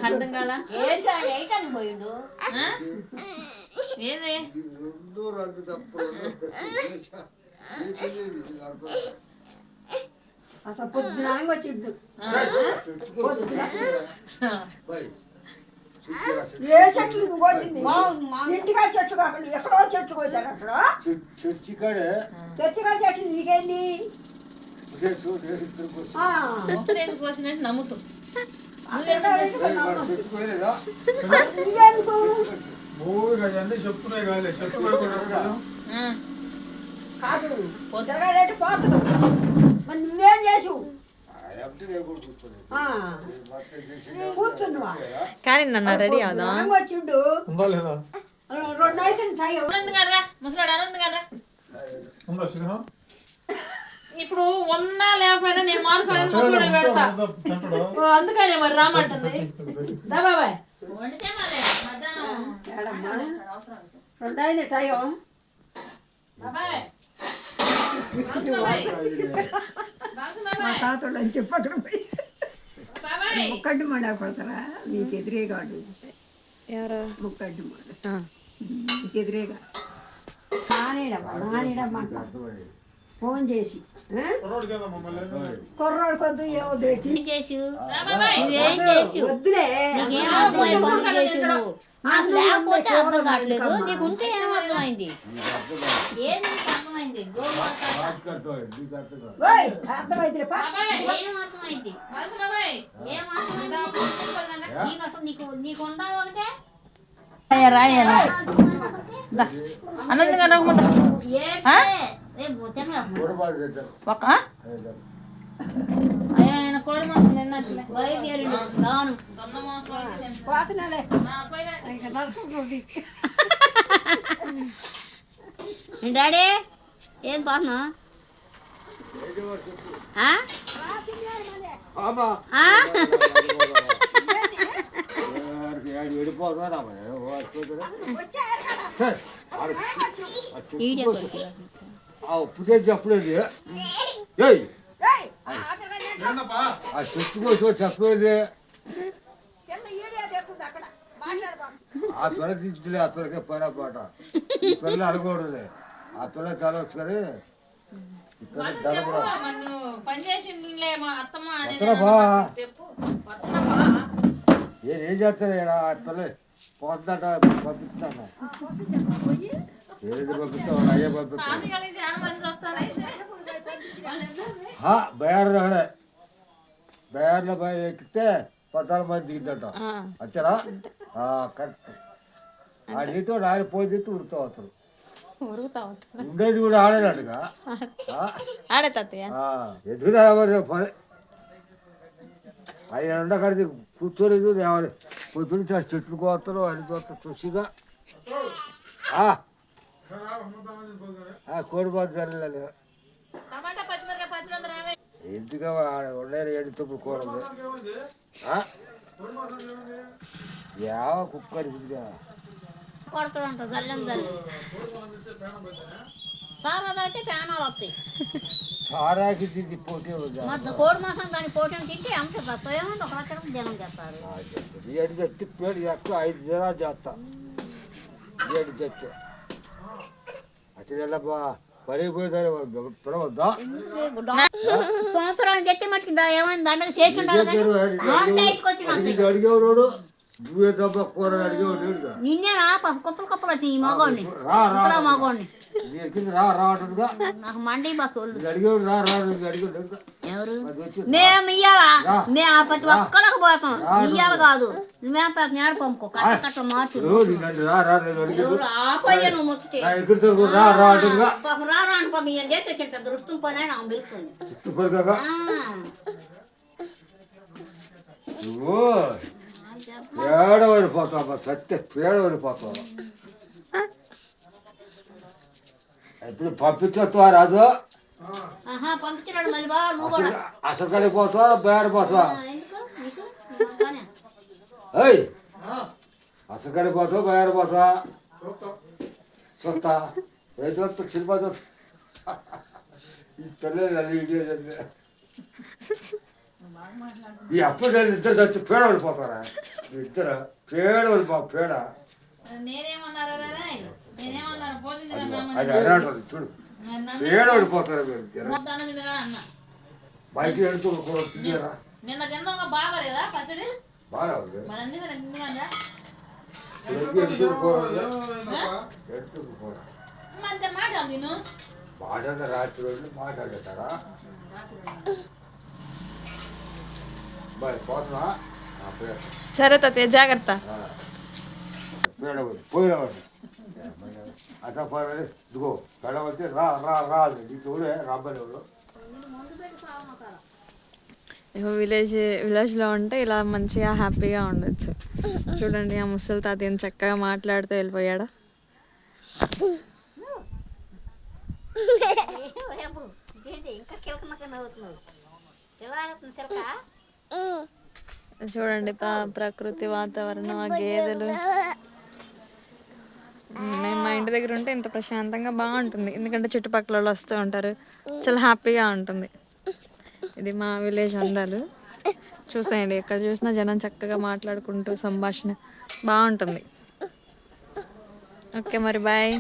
నాకు అర్థం కాలా పోయిండు ఏది అసలు పొద్దున వచ్చిండు ఏ చెట్లు కోసింది ఇంటికాడ చెట్లు కాకుండా ఎక్కడో చెట్లు కోసారు అక్కడ చర్చికాడ చెట్లు నీకేంది కోసినట్టు నమ్ముతూ చెప్తున్నాయి కాదు పొద్దుగాడేటి పోతాడు మరి నువ్వేం చేసావు కూర్చున్నావా కానీ నన్ను రెడీ అవుదా వచ్చిండు 2 అయితే ముసలాడు ఆనంద్ గారా ఇప్పుడు ఉన్నా లేకపోయినా నేను మానుకోని ముసలాడే పెడతా అందుకనే మరి రామంటుంది దా బాబాయ్ 2 అయింది టైం మా తాతడు అని చెప్పక్కడ పోయి ముక్కడ్డు మండ కొడతారా మీకు ఎదురేగాడు ముక్కడ్డు మండ మీకు ఎదురేగా నానేడమ్మాట ఫోన్ చేసి కుర్రోడు కొద్దు వద్దులే లేకపోతే అర్థం కావట్లేదు నీకుంటే ఏమర్థమైంది అనంద్ గారు ఆయన కోడి మాసం తిన్నట్లే డాడీ ఏం పోతున్నా పుదే చెప్పలేదు చెప్పుకోసో చెప్పలేదు ఆ పిల్ల తీసుకులే ఆ పిల్లకే పైన పాట ఈ పిల్ల అడగకూడదులే ఆ పిల్ల తెలవచ్చు కానీ ఏం చేస్తారు ఆ పిల్ల పోతుందట పంపిస్తాను ఏది పంపిస్తావు అయ్యే పంపిస్తాను బయార్లో ఎక్కితే 14 మంది దిగుతాట వచ్చారా కరెక్ట్ ఆ నీతో ఆయన పోయి తెచ్చి ఉరుకుతా వస్తారు ఉండేది కూడా ఆడేనట్టుగా ఎందుకు పని ఆయన ఉండకడిది కూర్చోలేదు పొద్దున్న చెట్లు కోస్తారు అని చూస్తా చూసిగా కోడిబాటు జరగలేదు ఎందుకు ఉండేది 7 కూర ఉంది యావ కుక్క కొడుతుంట జల్లం జల్లం సారా అయితే ప్యానాలు వస్తాయి సారాకి తింది పోటీ కోడి మాసం దాని పోటీని తింటే అంత తప్పేమో ఒక రకం జనం చేస్తారు 7 చెత్తి పేరు ఎక్కువ 5 దినాలు చేస్తా 7 చెత్తి అట్లా పడిపోయిందని పిలవద్దా సంవత్సరాలు చెత్తి మట్టుకు ఏమైనా దండలు చేసి అడిగేవాడు నువ్వే తప్ప కూర అడిగేవాడు నిన్నే రా కుప్పలు కుప్పలు వచ్చి ఈ మగోడిని మగోడిని రావట్లేదుగా నాకు మండి మాకు అడిగేవాడు అడిగేవాడు ఎవరు మేము ఇయ్యాలా మేము ప్రతి ఒక్కడికి పోతాం ఇయ్యాలి కాదు మేము నేడు పంపుకో కట్ట కట్ట మార్చు ఆపోయ్యా నువ్వు ముచ్చటి రారా అని పంపి ఏం చేసి వచ్చాడు పెద్ద రుస్తుం పని నాకు పిలుస్తుంది పేడవరిపోతావా సత్య పేడవరిపోతావా ఇప్పుడు పంపించొస్తావా రాజు అసలు కడికి పోతావా బేరపోతావా అసలు కడికి పోతావా బేరపోతావా చూస్తా ఏ చూస్తా సినిమా చూస్తా ఈ పిల్లలు ఈ అప్పచెల్లి ఇద్దరు చచ్చి పేడ వెళ్ళిపోతారా ఇద్దరు పేడ వెళ్ళిపో పేడ నేనేమన్నారా నేనేమన్నాను పోతుంది అది అదే అంటుంది చూడు పేడ వెళ్ళిపోతారా మీరు ఇద్దరు అన్న బయట వెళ్తూ కూడా తిన్నారా నిన్న తిన్నాక బాగలేదా పచ్చడి బాగా ఉంది మరి అన్ని తిన్నారా అంతే మాట నేను మాట్లాడిన రాత్రి రోజులు మాట్లాడతారా బాయ్ పోతున్నా సరే తాతయ్య జాగ్రత్త. పోయినవాడు అట్లా పోయినది ఇదిగో పెడవతే రా రా రా నీకు ఎవడే రాబోయేవాడు విలేజ్లో ఉంటే ఇలా మంచిగా హ్యాపీగా ఉండొచ్చు. చూడండి ఆ ముసలి తాతయ్య చక్కగా మాట్లాడుతూ వెళ్ళిపోయాడు. చూడండి ప్రకృతి వాతావరణం, ఆ గేదెలు. మేము మా ఇంటి దగ్గర ఉంటే ఇంత ప్రశాంతంగా బాగుంటుంది, ఎందుకంటే చుట్టుపక్కల వాళ్ళు వస్తూ ఉంటారు, చాలా హ్యాపీగా ఉంటుంది. ఇది మా విలేజ్ అందాలు. చూసేయండి, ఎక్కడ చూసినా జనం చక్కగా మాట్లాడుకుంటూ సంభాషణ బాగుంటుంది. ఓకే మరి బాయ్.